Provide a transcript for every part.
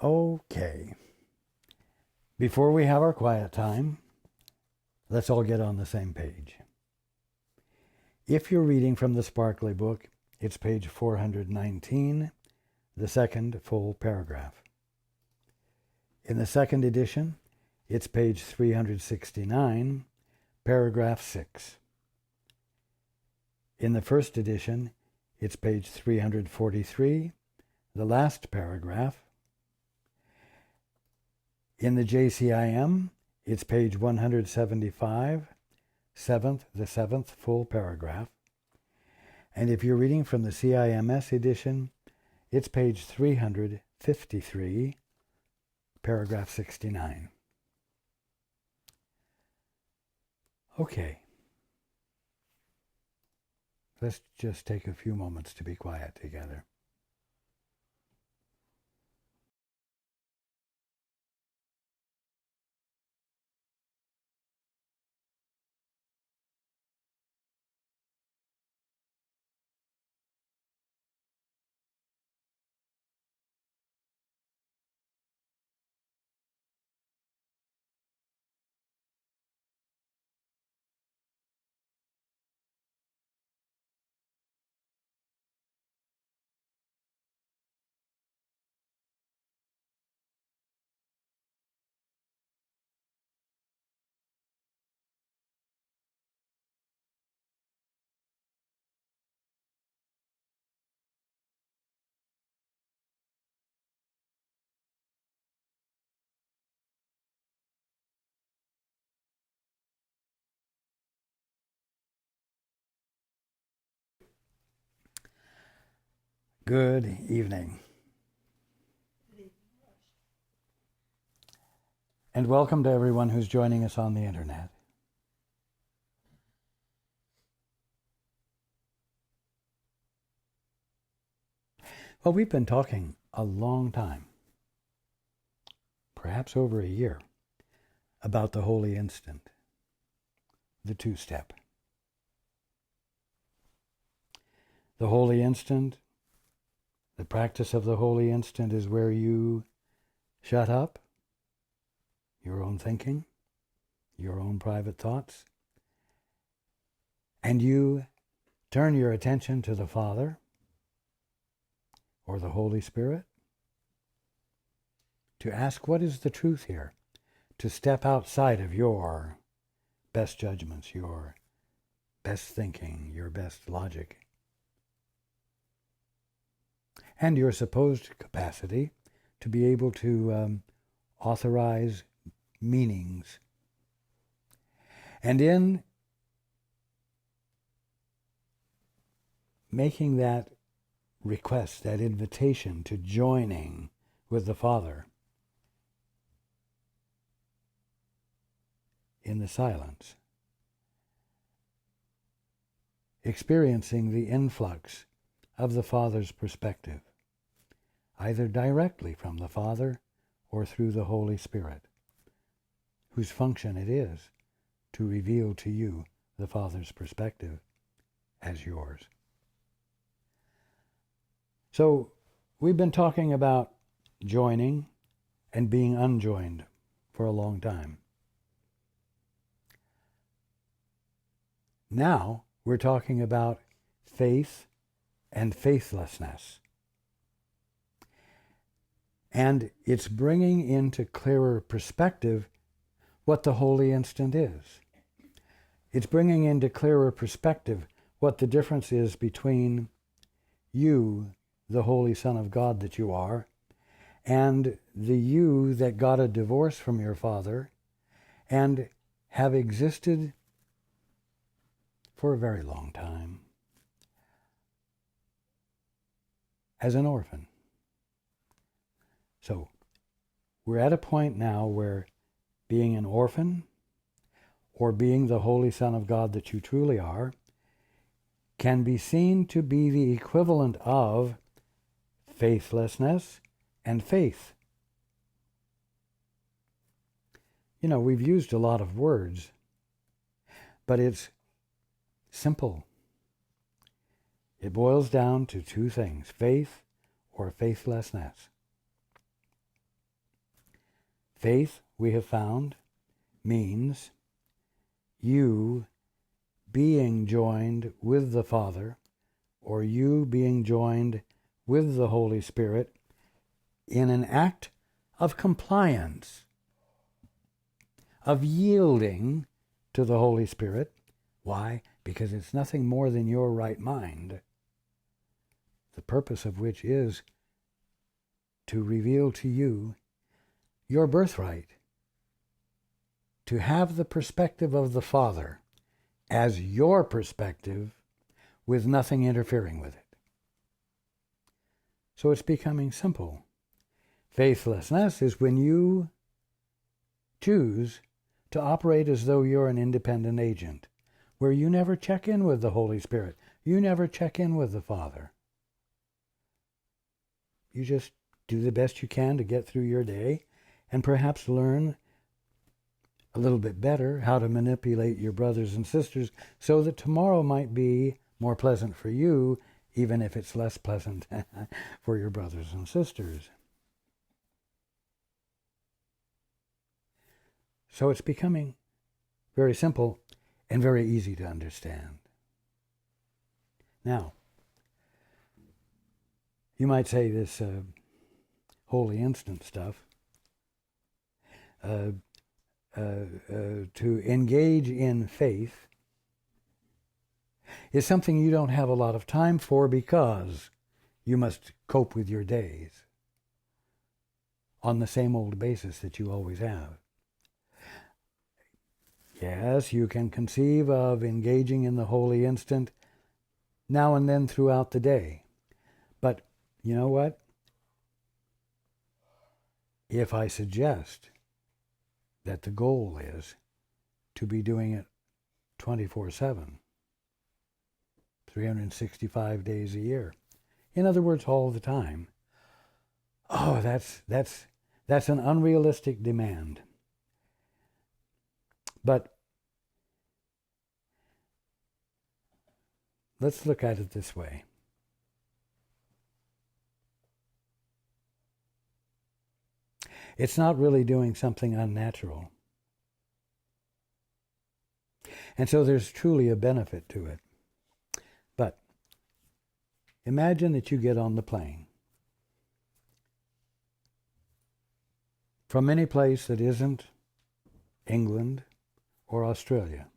Okay. Before we have our quiet time, let's all get on the same page. If you're reading from the Sparkly book, it's page 419, the second full paragraph. In the second edition, it's page 369, paragraph 6. In the first edition, it's page 343, the last paragraph. In the JCIM, it's page 175, the seventh full paragraph. And if you're reading from the CIMS edition, it's page 353, paragraph 69. Okay. Let's just take a few moments to be quiet together. Good evening. And welcome to everyone who's joining us on the internet. Well, we've been talking a long time, perhaps over a year, about the holy instant, the two-step. The holy instant, the practice of the holy instant is where you shut up your own thinking, your own private thoughts, and you turn your attention to the Father or the Holy Spirit to ask what is the truth here, to step outside of your best judgments, your best thinking, your best logic, and your supposed capacity to be able to authorize meanings. And in making that request, that invitation to joining with the Father in the silence, experiencing the influx of the Father's perspective, either directly from the Father or through the Holy Spirit, whose function it is to reveal to you the Father's perspective as yours. So we've been talking about joining and being unjoined for a long time. Now we're talking about faith and faithlessness. And it's bringing into clearer perspective what the holy instant is. It's bringing into clearer perspective what the difference is between you, the Holy Son of God that you are, and the you that got a divorce from your father and have existed for a very long time as an orphan. So we're at a point now where being an orphan or being the Holy Son of God that you truly are can be seen to be the equivalent of faithlessness and faith. You know, we've used a lot of words, but it's simple. It boils down to two things, faith or faithlessness. Faith, we have found, means you being joined with the Father, or you being joined with the Holy Spirit in an act of compliance, of yielding to the Holy Spirit. Why? Because it's nothing more than your right mind, the purpose of which is to reveal to you your birthright, to have the perspective of the Father as your perspective with nothing interfering with it. So it's becoming simple. Faithlessness is when you choose to operate as though you're an independent agent, where you never check in with the Holy Spirit. You never check in with the Father. You just do the best you can to get through your day and perhaps learn a little bit better how to manipulate your brothers and sisters so that tomorrow might be more pleasant for you, even if it's less pleasant for your brothers and sisters. So it's becoming very simple and very easy to understand. Now, you might say this holy instant stuff, to engage in faith is something you don't have a lot of time for because you must cope with your days on the same old basis that you always have. Yes, you can conceive of engaging in the holy instant now and then throughout the day. But you know what? If I suggest that the goal is to be doing it 24/7, 365 days a year, in other words, all the time, oh, that's an unrealistic demand. But let's look at it this way. It's not really doing something unnatural. And so there's truly a benefit to it. But imagine that you get on the plane from any place that isn't England or Australia.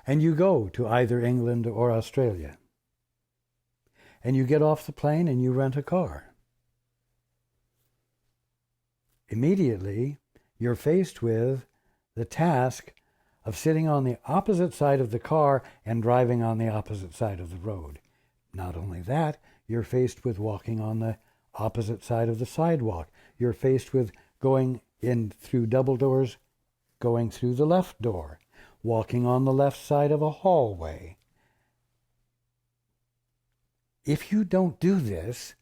And you go to either England or Australia. And you get off the plane and you rent a car. Immediately, you're faced with the task of sitting on the opposite side of the car and driving on the opposite side of the road. Not only that, you're faced with walking on the opposite side of the sidewalk. You're faced with going in through double doors, going through the left door, walking on the left side of a hallway. If you don't do this,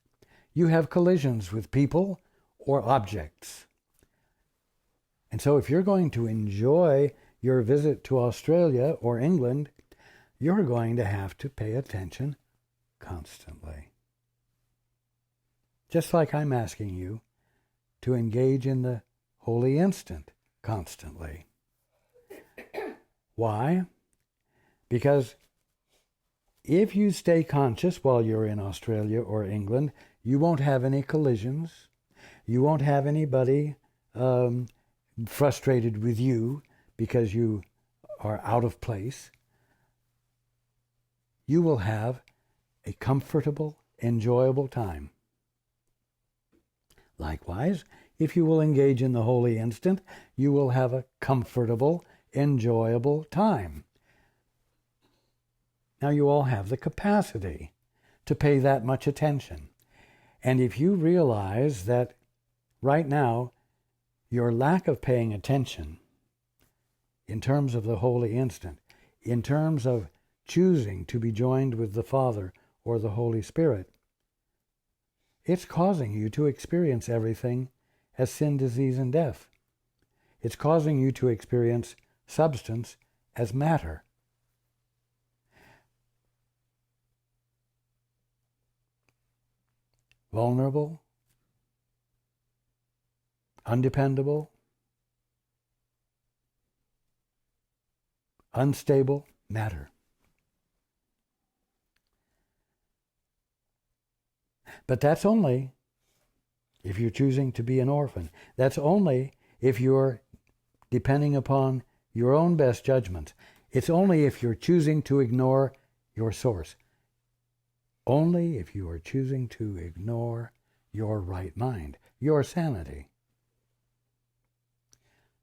you have collisions with people or objects. And so if you're going to enjoy your visit to Australia or England, you're going to have to pay attention constantly. Just like I'm asking you to engage in the holy instant constantly. Why? Because if you stay conscious while you're in Australia or England, you won't have any collisions. You won't have anybody frustrated with you because you are out of place. You will have a comfortable, enjoyable time. Likewise, if you will engage in the holy instant, you will have a comfortable, enjoyable time. Now you all have the capacity to pay that much attention. And if you realize that right now your lack of paying attention in terms of the holy instant, in terms of choosing to be joined with the Father or the Holy Spirit, it's causing you to experience everything as sin, disease, and death. It's causing you to experience substance as matter. Vulnerable, undependable, unstable matter. But that's only if you're choosing to be an orphan. That's only if you're depending upon your own best judgments. It's only if you're choosing to ignore your source. Only if you are choosing to ignore your right mind, your sanity.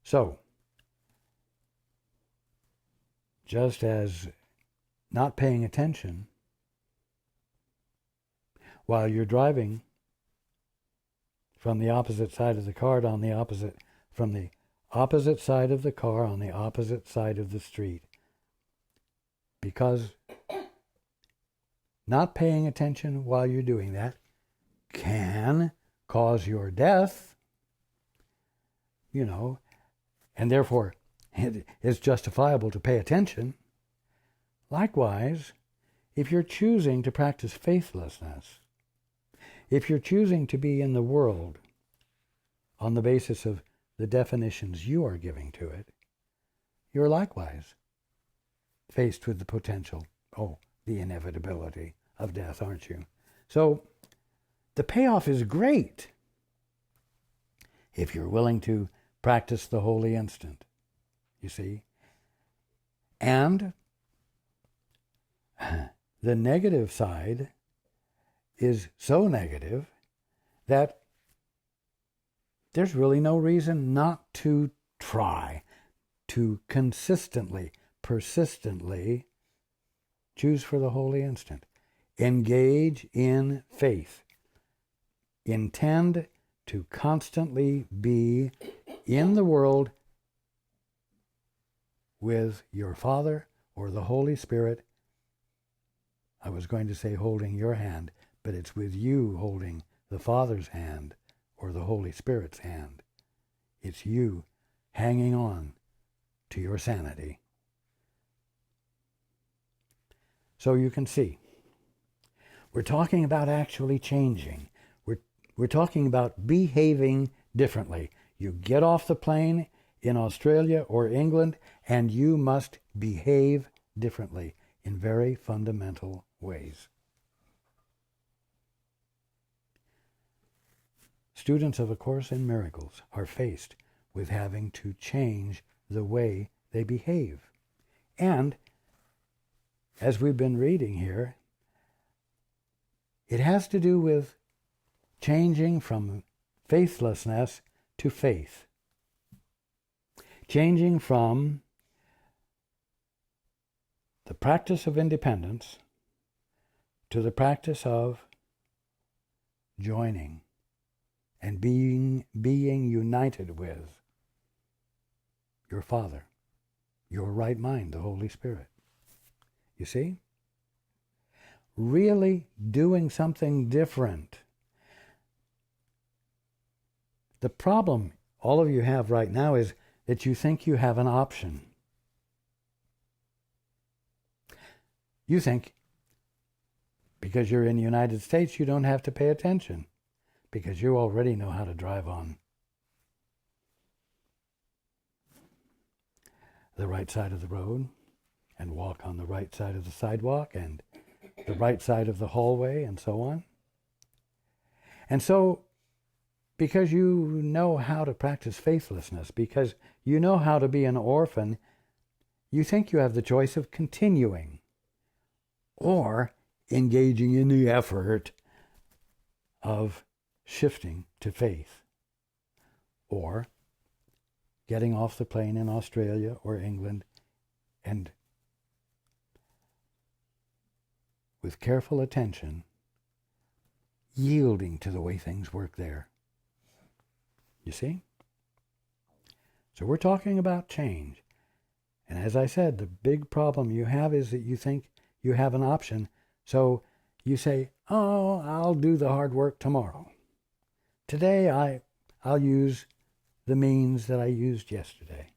So, just as not paying attention while you're driving from the opposite side of the car from the opposite side of the car on the opposite side of the street, because not paying attention while you're doing that can cause your death, and therefore it is justifiable to pay attention. Likewise, if you're choosing to practice faithlessness, if you're choosing to be in the world on the basis of the definitions you are giving to it, you're likewise faced with the potential, the inevitability of death, aren't you? So the payoff is great if you're willing to practice the holy instant, you see. And the negative side is so negative that there's really no reason not to try to consistently, persistently choose for the holy instant. Engage in faith. Intend to constantly be in the world with your Father or the Holy Spirit. I was going to say holding your hand, but it's with you holding the Father's hand or the Holy Spirit's hand. It's you hanging on to your sanity. So you can see, we're talking about actually changing. We're talking about behaving differently. You get off the plane in Australia or England, and you must behave differently in very fundamental ways. Students of A Course in Miracles are faced with having to change the way they behave. And, as we've been reading here, it has to do with changing from faithlessness to faith. Changing from the practice of independence to the practice of joining and being united with your Father, your right mind, the Holy Spirit. You see? Really doing something different. The problem all of you have right now is that you think you have an option. You think because you're in the United States, you don't have to pay attention because you already know how to drive on the right side of the road and walk on the right side of the sidewalk and the right side of the hallway and so on. And so, because you know how to practice faithlessness, because you know how to be an orphan, you think you have the choice of continuing or engaging in the effort of shifting to faith, or getting off the plane in Australia or England and with careful attention yielding to the way things work there. You see? So we're talking about change. And as I said, the big problem you have is that you think you have an option. So you say, I'll do the hard work tomorrow. Today I'll use the means that I used yesterday.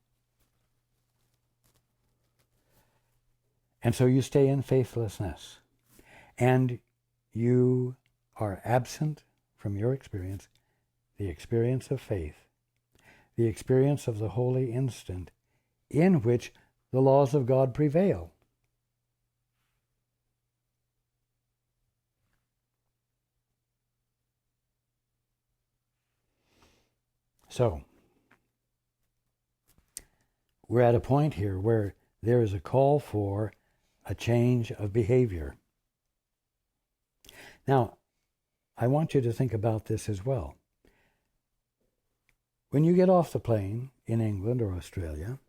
And so you stay in faithlessness. And you are absent from your experience, the experience of faith the experience of the holy instant in which the laws of God prevail. So, we're at a point here where there is a call for a change of behavior. Now, I want you to think about this as well. When you get off the plane in England or Australia,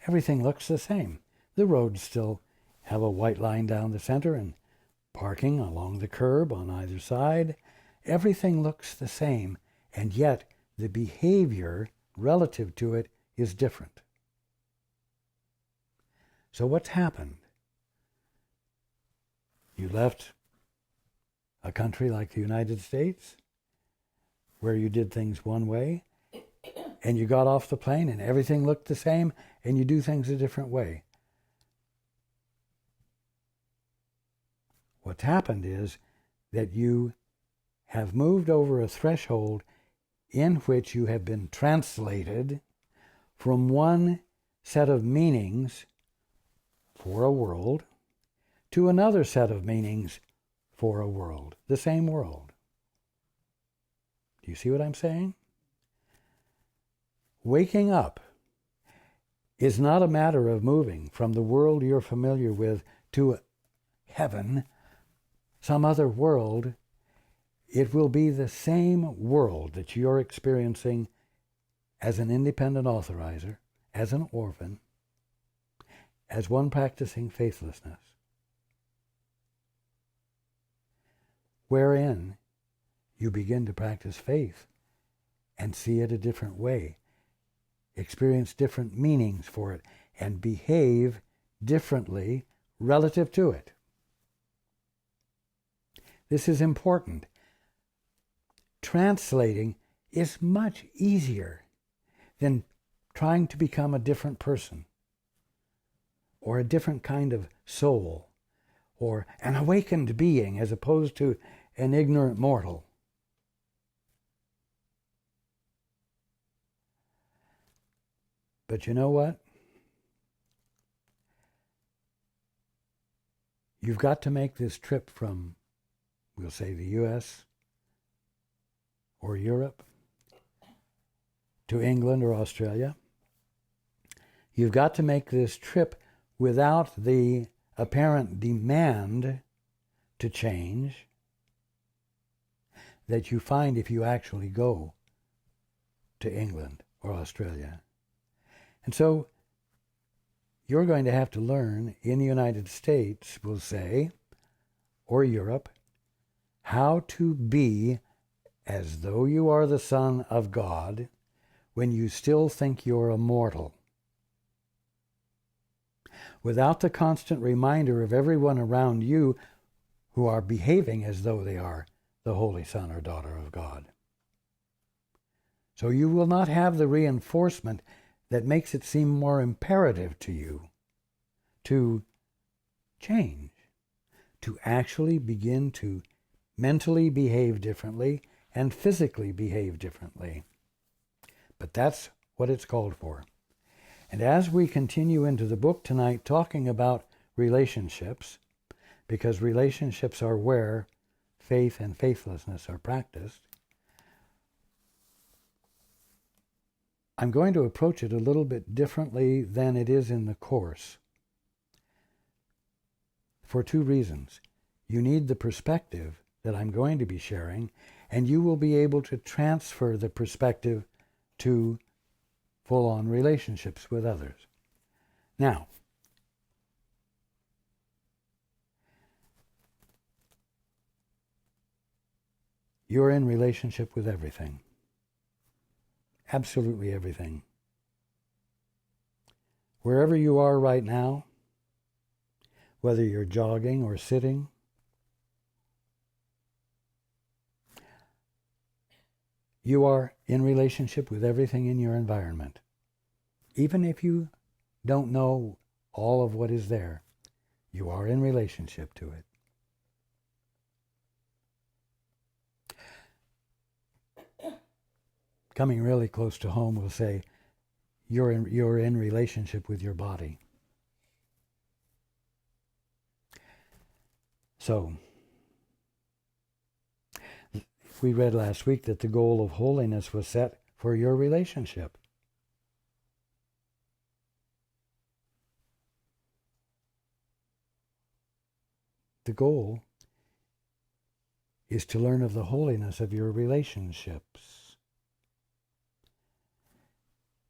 everything looks the same. The roads still have a white line down the center and parking along the curb on either side. Everything looks the same, and yet the behavior relative to it is different. So what's happened? You left a country like the United States, where you did things one way, and you got off the plane and everything looked the same, and you do things a different way. What's happened is that you have moved over a threshold in which you have been translated from one set of meanings for a world to another set of meanings for a world, the same world. Do you see what I'm saying? Waking up is not a matter of moving from the world you're familiar with to heaven, some other world. It will be the same world that you're experiencing as an independent authorizer, as an orphan, as one practicing faithlessness, wherein you begin to practice faith and see it a different way, experience different meanings for it, and behave differently relative to it. This is important. Translating is much easier than trying to become a different person, or a different kind of soul, or an awakened being as opposed to an ignorant mortal. But you know what? You've got to make this trip from, we'll say, the US or Europe to England or Australia. You've got to make this trip without the apparent demand to change that you find if you actually go to England or Australia. And so you're going to have to learn in the United States, we'll say, or Europe, how to be as though you are the Son of God when you still think you're a mortal, without the constant reminder of everyone around you who are behaving as though they are the Holy Son or Daughter of God. So you will not have the reinforcement that makes it seem more imperative to you to change, to actually begin to mentally behave differently and physically behave differently. But that's what it's called for. And as we continue into the book tonight talking about relationships, because relationships are where faith and faithlessness are practiced, I'm going to approach it a little bit differently than it is in the course, for two reasons. You need the perspective that I'm going to be sharing, and you will be able to transfer the perspective to full-on relationships with others. Now, you're in relationship with everything. Absolutely everything. Wherever you are right now, whether you're jogging or sitting, you are in relationship with everything in your environment. Even if you don't know all of what is there, you are in relationship to it. coming really close to home, we'll say, you're in relationship with your body. So, we read last week that the goal of holiness was set for your relationship. The goal is to learn of the holiness of your relationships.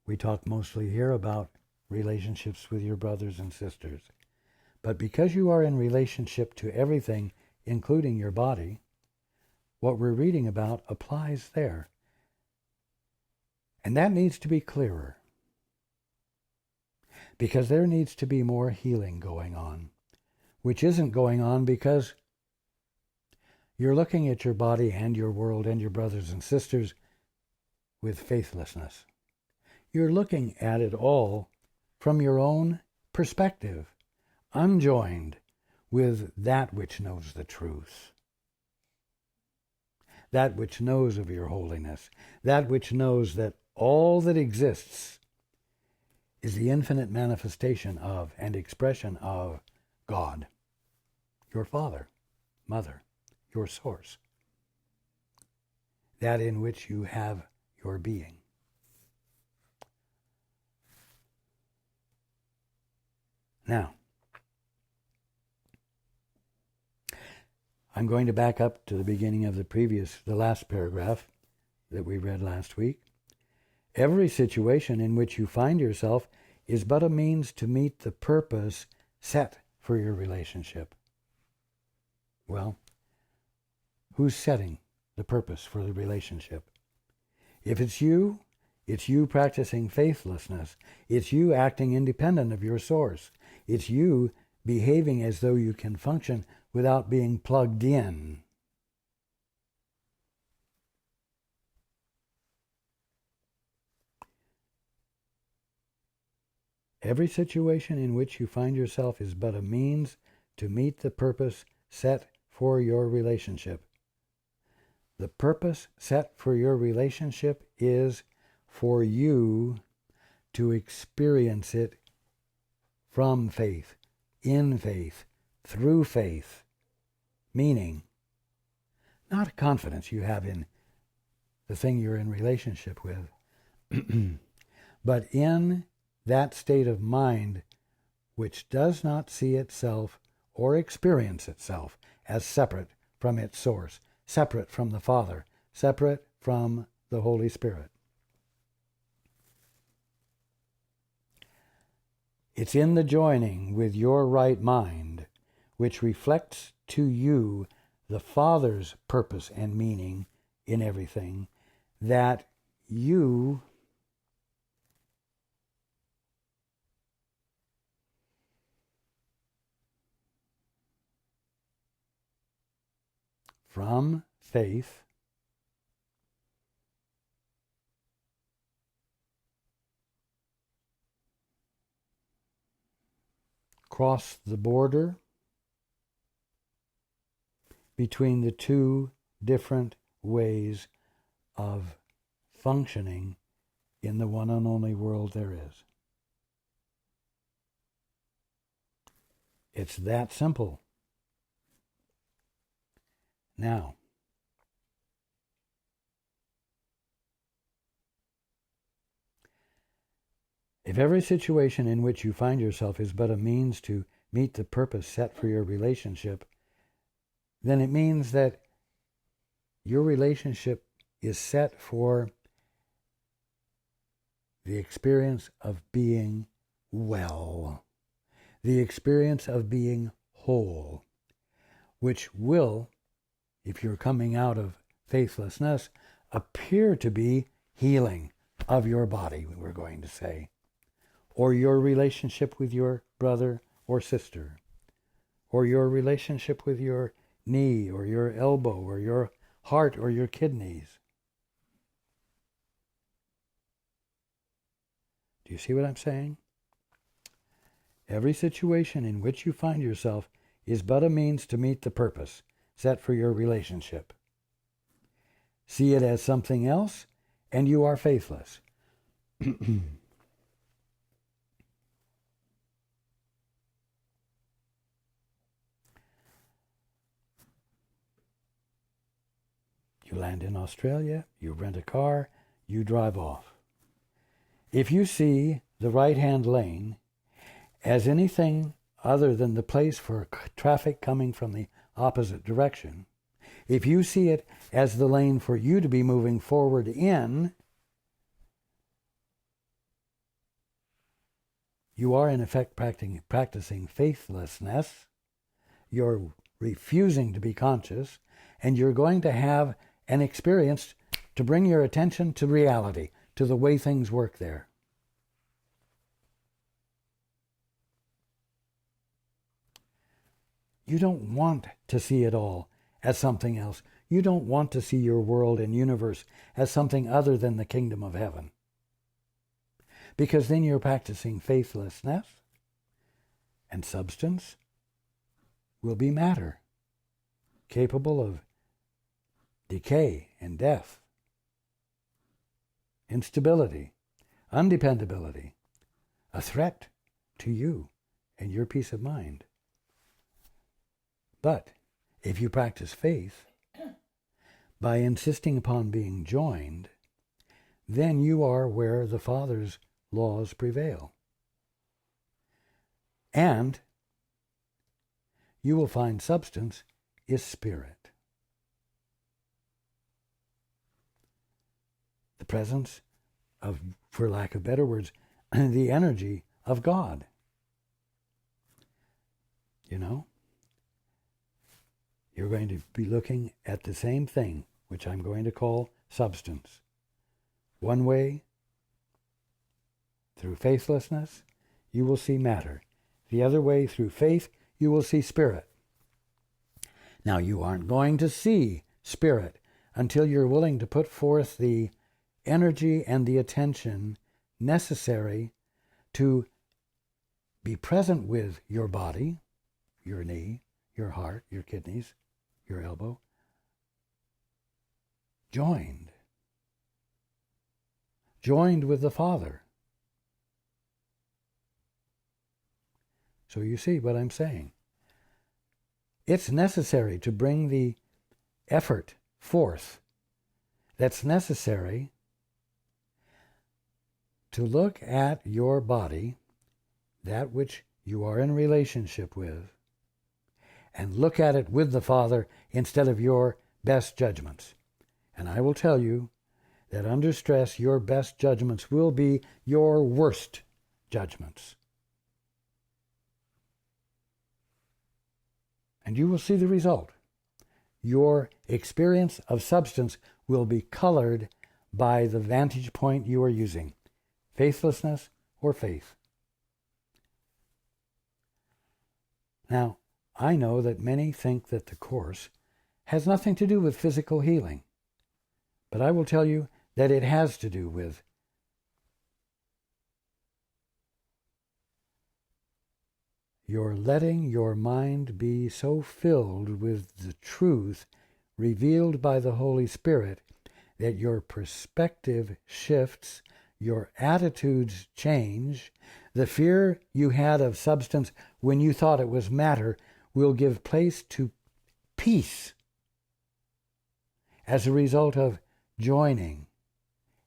We talk mostly here about relationships with your brothers and sisters. But because you are in relationship to everything, including your body, what we're reading about applies there. And that needs to be clearer. Because there needs to be more healing going on, which isn't going on because you're looking at your body and your world and your brothers and sisters with faithlessness. You're looking at it all from your own perspective, unjoined with that which knows the truth, that which knows of your holiness, that which knows that all that exists is the infinite manifestation of and expression of God, your Father, Mother, your source, that in which you have your being. Now, I'm going to back up to the beginning of the last paragraph that we read last week. Every situation in which you find yourself is but a means to meet the purpose set for your relationship. Well, who's setting the purpose for the relationship? If it's you practicing faithlessness. It's you acting independent of your source. It's you behaving as though you can function without being plugged in. Every situation in which you find yourself is but a means to meet the purpose set for your relationship. The purpose set for your relationship is for you to experience it from faith, in faith, through faith. Meaning, not confidence you have in the thing you're in relationship with, but in that state of mind which does not see itself or experience itself as separate from its source, separate from the Father, separate from the Holy Spirit. It's in the joining with your right mind, which reflects to you the Father's purpose and meaning in everything, that you from faith cross the border between the two different ways of functioning in the one and only world there is. It's that simple. Now, if every situation in which you find yourself is but a means to meet the purpose set for your relationship, then it means that your relationship is set for the experience of being well, the experience of being whole, which will, if you're coming out of faithlessness, appear to be healing of your body, we're going to say, or your relationship with your brother or sister, or your relationship with your knee or your elbow or your heart or your kidneys. Do you see what I'm saying? Every situation in which you find yourself is but a means to meet the purpose set for your relationship. See it as something else, and you are faithless. You land in Australia, you rent a car, you drive off. If you see the right-hand lane as anything other than the place for traffic coming from the opposite direction, if you see it as the lane for you to be moving forward in, you are in effect practicing faithlessness. You're refusing to be conscious, and you're going to have an experience to bring your attention to reality, to the way things work there. You don't want to see it all as something else. You don't want to see your world and universe as something other than the kingdom of heaven. Because then you're practicing faithlessness, and substance will be matter, capable of decay and death, instability, undependability, a threat to you and your peace of mind. But if you practice faith by insisting upon being joined, then you are where the Father's laws prevail. And you will find substance is spirit. The presence of, for lack of better words, the energy of God. You know? You're going to be looking at the same thing, which I'm going to call substance. One way, through faithlessness, you will see matter. The other way, through faith, you will see spirit. Now, you aren't going to see spirit until you're willing to put forth the energy and the attention necessary to be present with your body, your knee, your heart, your kidneys, your elbow, joined with the Father. So you see what I'm saying. It's necessary to bring the effort forth that's necessary to look at your body, that which you are in relationship with, and look at it with the Father instead of your best judgments. And I will tell you that under stress, your best judgments will be your worst judgments. And you will see the result. Your experience of substance will be colored by the vantage point you are using, faithlessness or faith. Now, I know that many think that the Course has nothing to do with physical healing, but I will tell you that it has to do with your letting your mind be so filled with the truth revealed by the Holy Spirit that your perspective shifts, your attitudes change, the fear you had of substance when you thought it was matter will give place to peace as a result of joining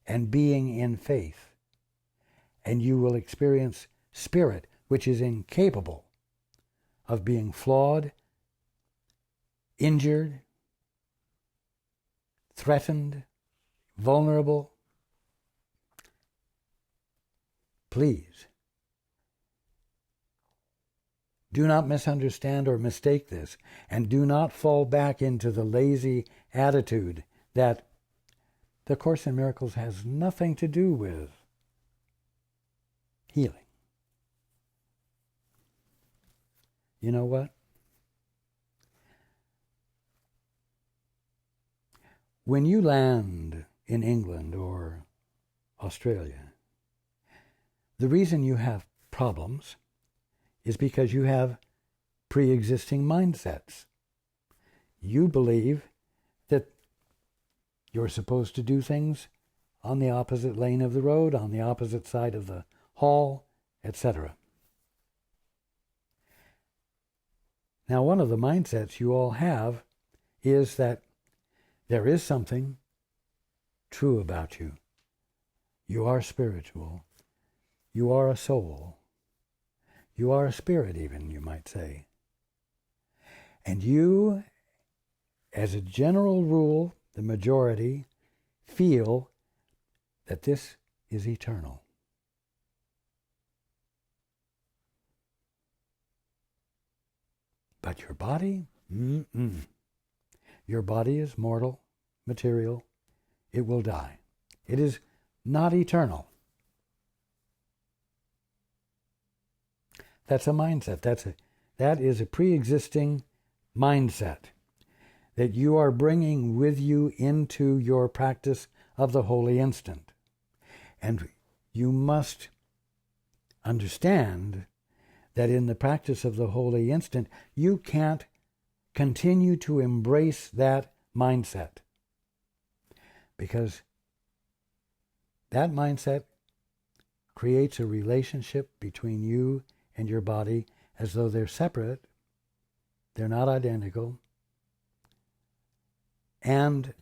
and being in faith. And you will experience spirit, which is incapable of being flawed, injured, threatened, vulnerable. Please, do not misunderstand or mistake this, and do not fall back into the lazy attitude that the Course in Miracles has nothing to do with healing. You know what? When you land in England or Australia, the reason you have problems is because you have pre-existing mindsets. You believe that you're supposed to do things on the opposite lane of the road, on the opposite side of the hall, etc. Now, one of the mindsets you all have is that there is something true about you. You are spiritual. You are a soul. You are a spirit even, you might say. And you, as a general rule, the majority, feel that this is eternal. But your body? Your body is mortal, material. It will die. It is not eternal. That's a mindset. That is a pre-existing mindset that you are bringing with you into your practice of the holy instant. And you must understand that in the practice of the holy instant, you can't continue to embrace that mindset, because that mindset creates a relationship between you and your body as though they're separate, they're not identical, and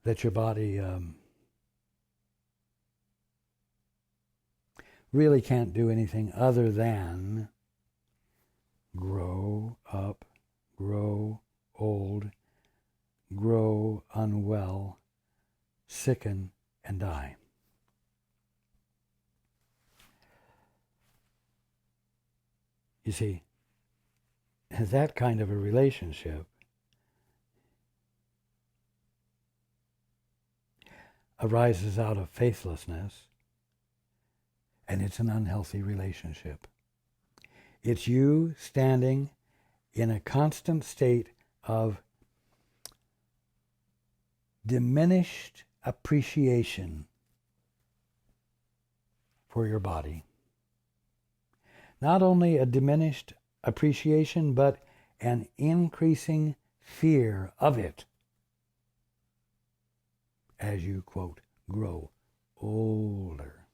that your body really can't do anything other than grow up, grow old, grow unwell, sicken, and die. You see, that kind of a relationship arises out of faithlessness, and it's an unhealthy relationship. It's you standing in a constant state of diminished appreciation for your body. Not only a diminished appreciation, but an increasing fear of it as you, quote, grow older.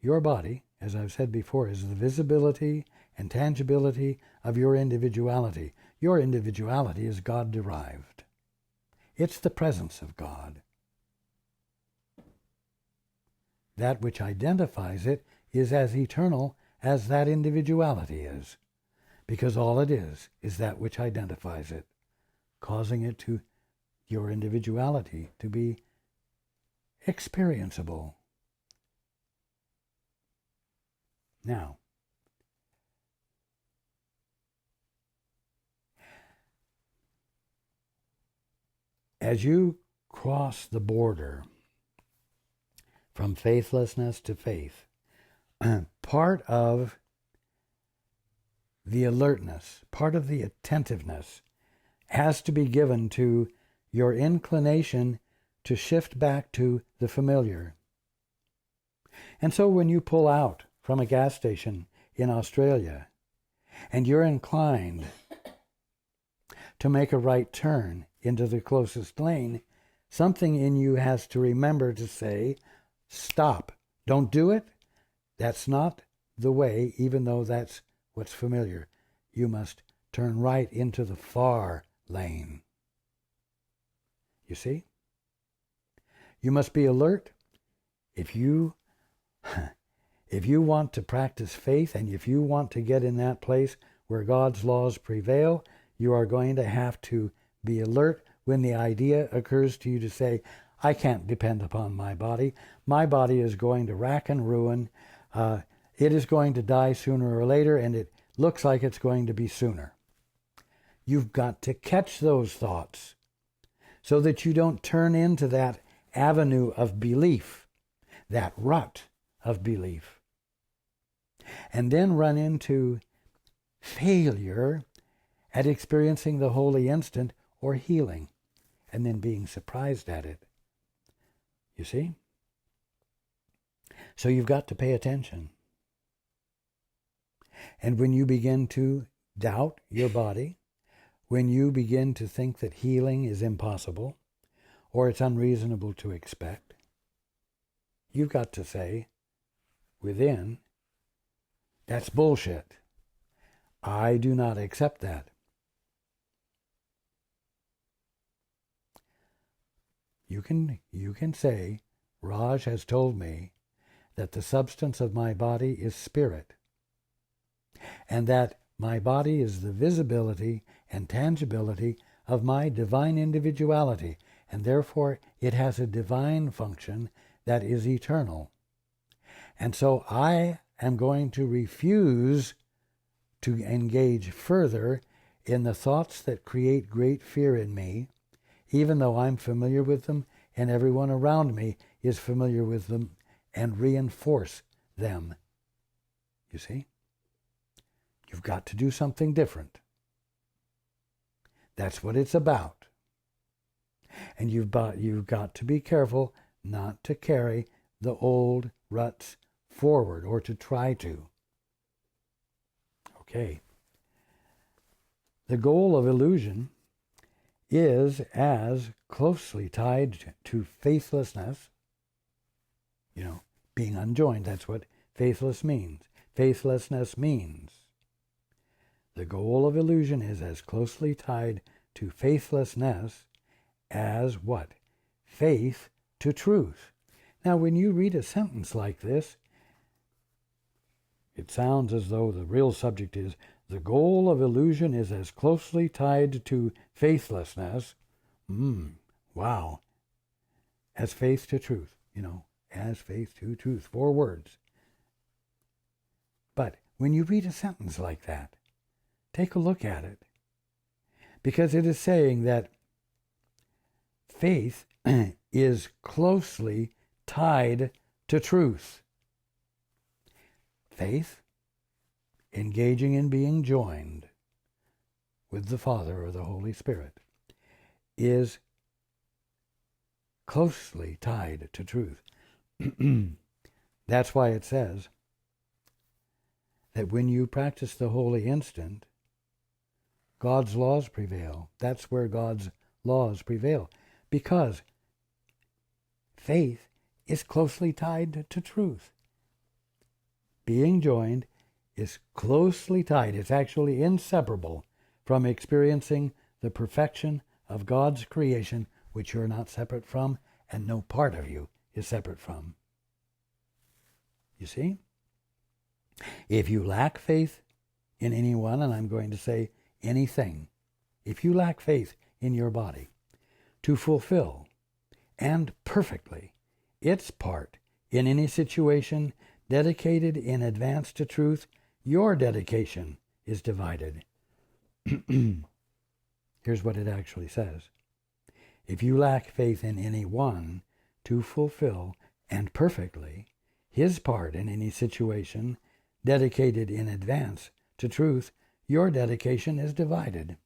Your body, as I've said before, is the visibility and tangibility of your individuality. Your individuality is God-derived. It's the presence of God. That which identifies it is as eternal as that individuality is, because all it is that which identifies it, causing it to, your individuality, to be experienceable. Now, as you cross the border from faithlessness to faith, part of the alertness, part of the attentiveness has to be given to your inclination to shift back to the familiar. And so when you pull out from a gas station in Australia and you're inclined to make a right turn into the closest lane, something in you has to remember to say, stop, don't do it. That's not the way, even though that's what's familiar. You must turn right into the far lane. You see? You must be alert. If you want to practice faith, and if you want to get in that place where God's laws prevail, you are going to have to be alert when the idea occurs to you to say, I can't depend upon my body. My body is going to rack and ruin. It is going to die sooner or later, and it looks like it's going to be sooner. You've got to catch those thoughts so that you don't turn into that avenue of belief, that rut of belief, and then run into failure at experiencing the holy instant or healing, and then being surprised at it. You see? So you've got to pay attention. And when you begin to doubt your body, when you begin to think that healing is impossible, or it's unreasonable to expect, you've got to say, within, that's bullshit. I do not accept that. You can say, Raj has told me that the substance of my body is spirit, and that my body is the visibility and tangibility of my divine individuality, and therefore it has a divine function that is eternal. And so I am going to refuse to engage further in the thoughts that create great fear in me, even though I'm familiar with them and everyone around me is familiar with them, and reinforce them. You see? You've got to do something different. That's what it's about. And you've got to be careful not to carry the old ruts forward, or to try to. Okay. The goal of illusion is as closely tied to faithlessness, being unjoined. That's what faithlessness means. Faithlessness means the goal of illusion is as closely tied to faithlessness as what? Faith to truth. Now, when you read a sentence like this, it sounds as though the real subject is the goal of illusion is as closely tied to faithlessness. Wow. As faith to truth, as faith to truth. 4 words. But when you read a sentence like that, take a look at it. Because it is saying that faith is closely tied to truth. Faith, engaging in being joined with the Father or the Holy Spirit, is closely tied to truth. That's why it says that when you practice the holy instant, God's laws prevail. That's where God's laws prevail. Because faith is closely tied to truth. Being joined is closely tied. It's actually inseparable from experiencing the perfection of God's creation, which you're not separate from, and no part of you is separate from. You see? If you lack faith in anyone, and I'm going to say anything, if you lack faith in your body to fulfill and perfectly its part in any situation dedicated in advance to truth, your dedication is divided. Here's what it actually says. If you lack faith in any one to fulfill and perfectly his part in any situation dedicated in advance to truth, your dedication is divided.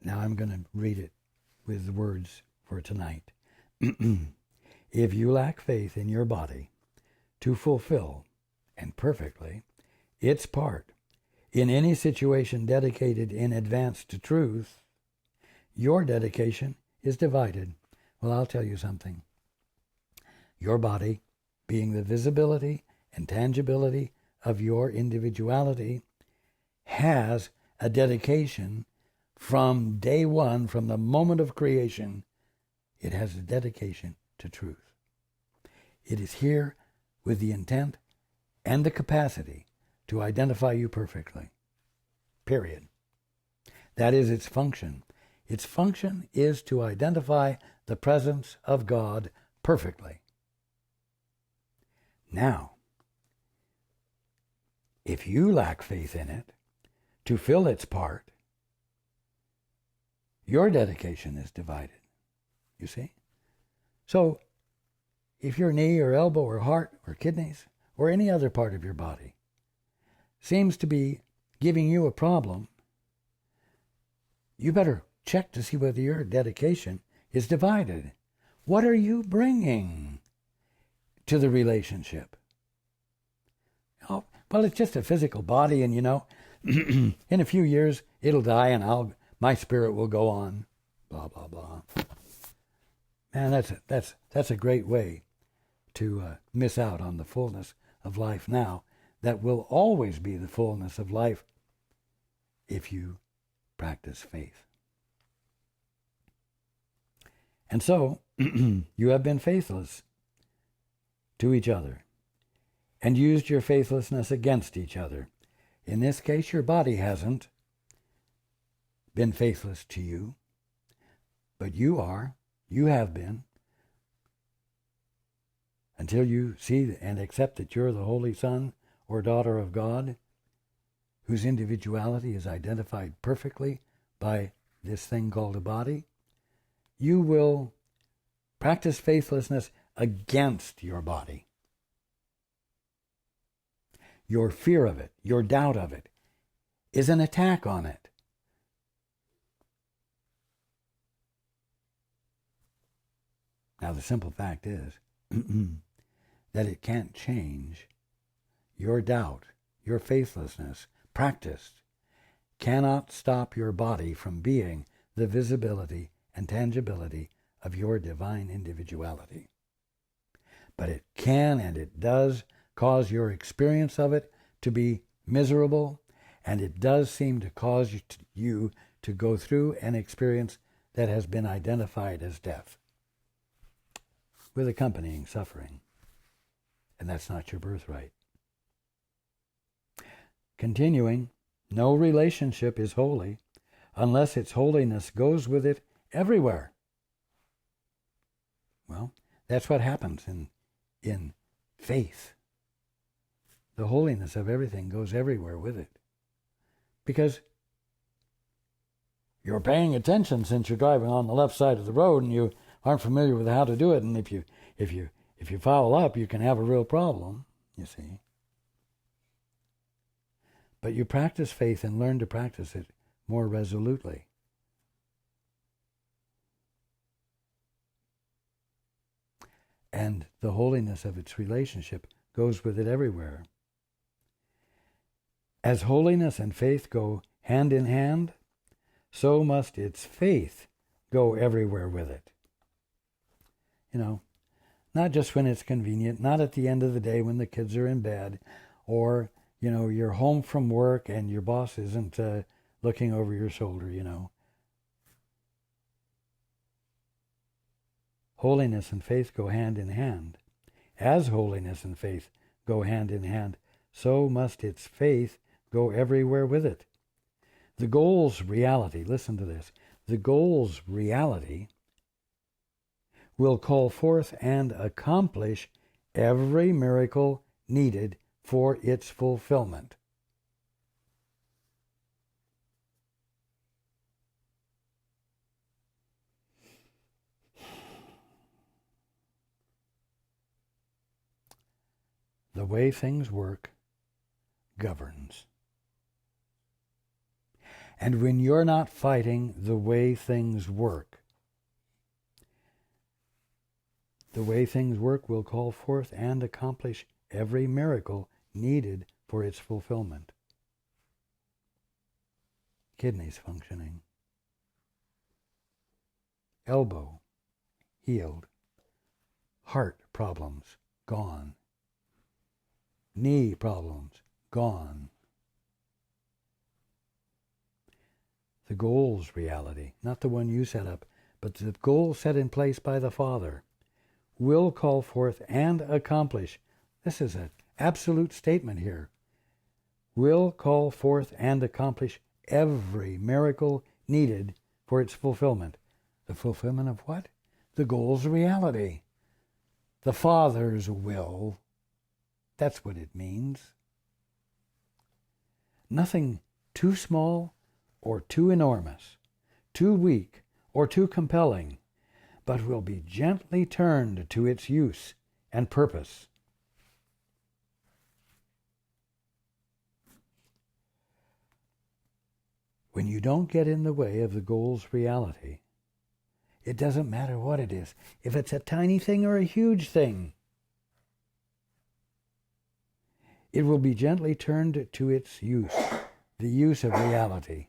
Now I'm going to read it with the words for tonight. If you lack faith in your body to fulfill, and perfectly, its part in any situation dedicated in advance to truth, your dedication is divided. Well, I'll tell you something. Your body, being the visibility and tangibility of your individuality, has a dedication from day one, from the moment of creation. It has a dedication to truth. It is here with the intent and the capacity to identify you perfectly. Period. That is its function. Its function is to identify the presence of God perfectly. Now, If you lack faith in it to fill its part, your dedication is divided. You see? So, if your knee or elbow or heart or kidneys or any other part of your body seems to be giving you a problem, you better check to see whether your dedication is divided. What are you bringing to the relationship? Oh, well, it's just a physical body, and in a few years it'll die, and my spirit will go on. Blah blah blah. Man, that's a great way to miss out on the fullness of life now. That will always be the fullness of life if you practice faith. And so, you have been faithless to each other and used your faithlessness against each other. In this case, your body hasn't been faithless to you, but you have been, until you see and accept that you're the Holy Son or daughter of God, whose individuality is identified perfectly by this thing called a body. You will practice faithlessness against your body. Your fear of it, your doubt of it, is an attack on it. Now, the simple fact is that it can't change. Your doubt, your faithlessness, practiced, cannot stop your body from being the visibility and tangibility of your divine individuality. But it can and it does cause your experience of it to be miserable, and it does seem to cause you to go through an experience that has been identified as death, with accompanying suffering. And that's not your birthright. Continuing, no relationship is holy unless its holiness goes with it everywhere. Well, that's what happens in faith. The holiness of everything goes everywhere with it. Because you're paying attention since you're driving on the left side of the road and you aren't familiar with how to do it, and if you foul up, you can have a real problem, you see. But you practice faith and learn to practice it more resolutely. And the holiness of its relationship goes with it everywhere. As holiness and faith go hand in hand, so must its faith go everywhere with it. Not just when it's convenient, not at the end of the day when the kids are in bed, or, you're home from work and your boss isn't looking over your shoulder, Holiness and faith go hand in hand. As holiness and faith go hand in hand, so must its faith go everywhere with it. The goal's reality, listen to this, the goal's reality will call forth and accomplish every miracle needed for its fulfillment. The way things work governs. And when you're not fighting the way things work, the way things work will call forth and accomplish every miracle needed for its fulfillment. Kidneys functioning. Elbow healed. Heart problems gone. Knee problems gone. The goal's reality, not the one you set up, but the goal set in place by the Father, will call forth and accomplish. This is an absolute statement here. Will call forth and accomplish every miracle needed for its fulfillment. The fulfillment of what? The goal's reality. The Father's will. That's what it means. Nothing too small or too enormous, too weak or too compelling, but will be gently turned to its use and purpose. When you don't get in the way of the goal's reality, it doesn't matter what it is, if it's a tiny thing or a huge thing, it will be gently turned to its use, the use of reality.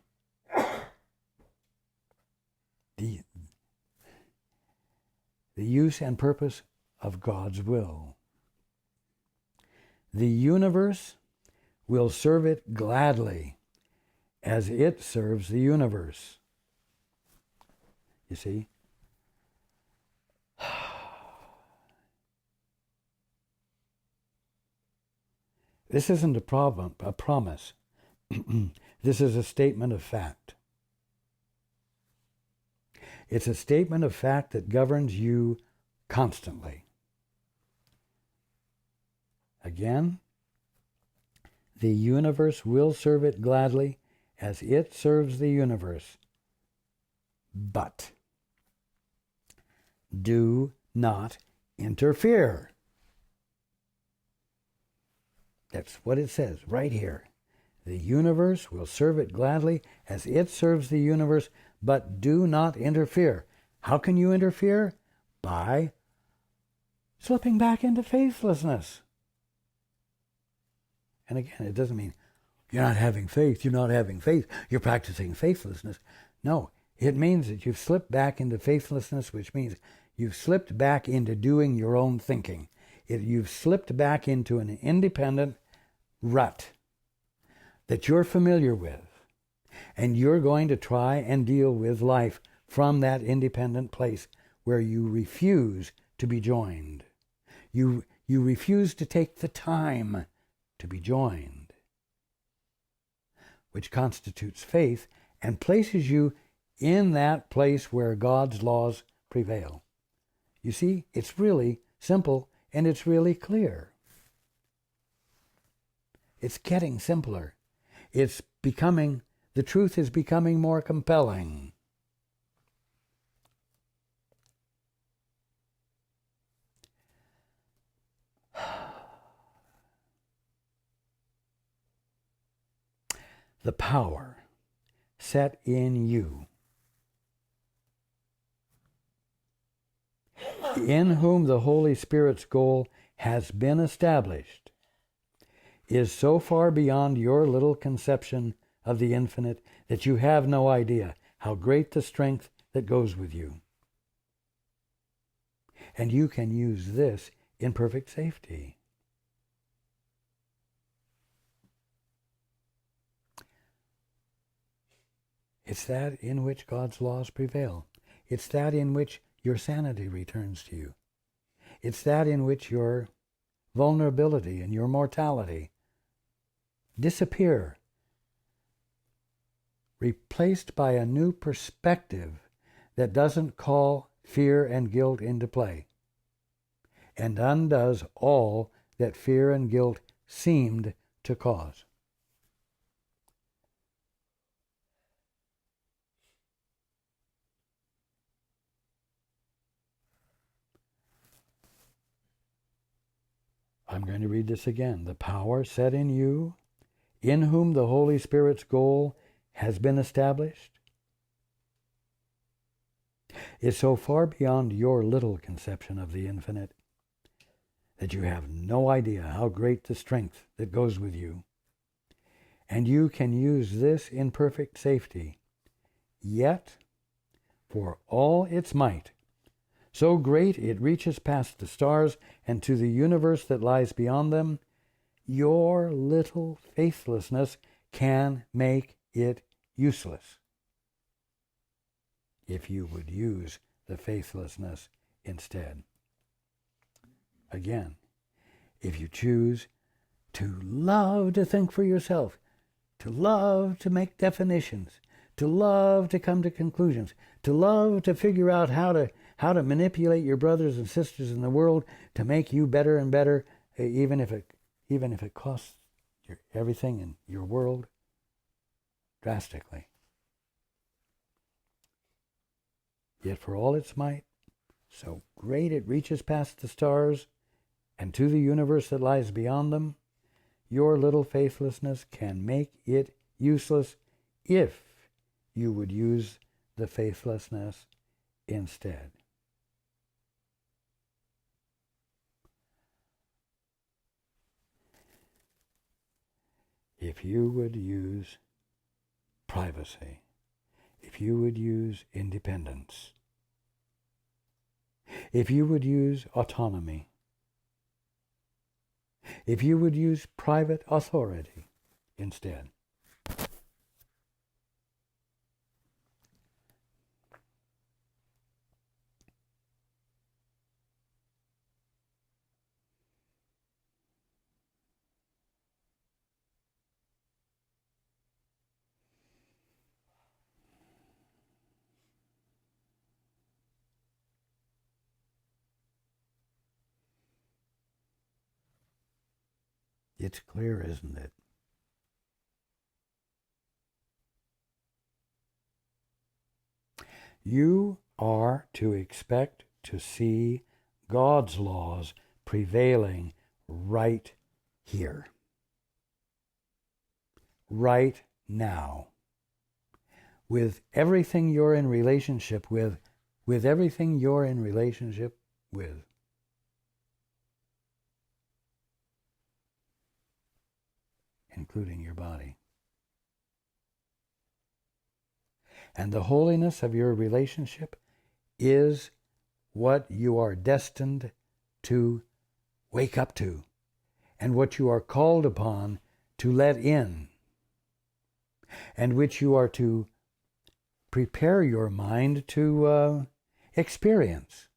The use and purpose of God's will. The universe will serve it gladly as it serves the universe. You see? This isn't a promise. This is a statement of fact. It's a statement of fact that governs you constantly. Again, the universe will serve it gladly as it serves the universe. But do not interfere. That's what it says right here. The universe will serve it gladly as it serves the universe, but do not interfere. How can you interfere? By slipping back into faithlessness. And again, it doesn't mean you're not having faith, you're practicing faithlessness. No, it means that you've slipped back into faithlessness, which means you've slipped back into doing your own thinking. You've slipped back into an independent rut that you're familiar with. And you're going to try and deal with life from that independent place where you refuse to be joined. You refuse to take the time to be joined, which constitutes faith and places you in that place where God's laws prevail. You see, it's really simple and it's really clear. It's getting simpler. The truth is becoming more compelling. The power set in you, in whom the Holy Spirit's goal has been established, is so far beyond your little conception of the infinite that you have no idea how great the strength that goes with you. And you can use this in perfect safety. It's that in which God's laws prevail. It's that in which your sanity returns to you. It's that in which your vulnerability and your mortality disappear, replaced by a new perspective that doesn't call fear and guilt into play, and undoes all that fear and guilt seemed to cause. I'm going to read this again. The power set in you, in whom the Holy Spirit's goal has been established, is so far beyond your little conception of the infinite that you have no idea how great the strength that goes with you. And you can use this in perfect safety. Yet, for all its might, so great it reaches past the stars and to the universe that lies beyond them, your little faithlessness can make it useless if you would use the faithlessness instead. Again, if you choose to love to think for yourself, to love to make definitions, to love to come to conclusions, to love to figure out how to manipulate your brothers and sisters in the world to make you better and better, even if it costs everything in your world, drastically. Yet for all its might, so great it reaches past the stars and to the universe that lies beyond them, your little faithlessness can make it useless if you would use the faithlessness instead. If you would use privacy, if you would use independence, if you would use autonomy, if you would use private authority instead, it's clear, isn't it? You are to expect to see God's laws prevailing right here, right now, with everything you're in relationship with everything you're in relationship with. Including your body. And the holiness of your relationship is what you are destined to wake up to, and what you are called upon to let in, and which you are to prepare your mind to experience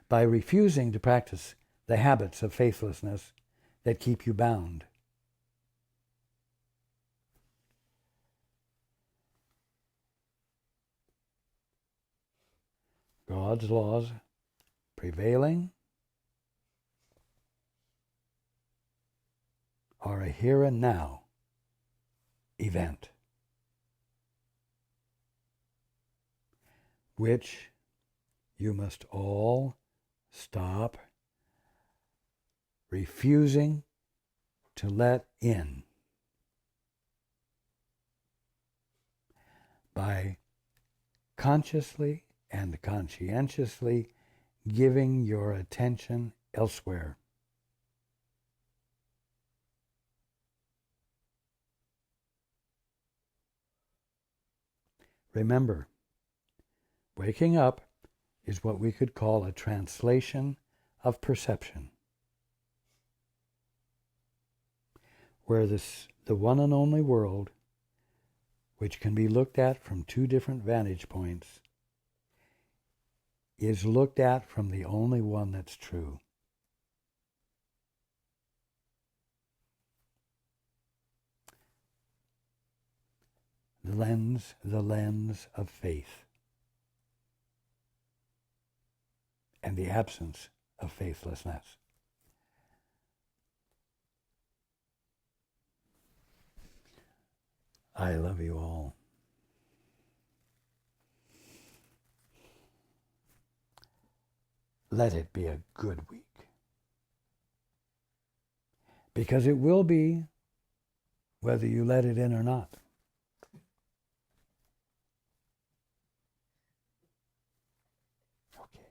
by refusing to practice the habits of faithlessness that keep you bound. God's laws prevailing are a here and now event, which you must all stop refusing to let in by consciously and conscientiously giving your attention elsewhere. Remember, waking up is what we could call a translation of perception, where the one and only world, which can be looked at from two different vantage points, is looked at from the only one that's true. The lens of faith, and the absence of faithlessness. I love you all. Let it be a good week. Because it will be, whether you let it in or not. Okay.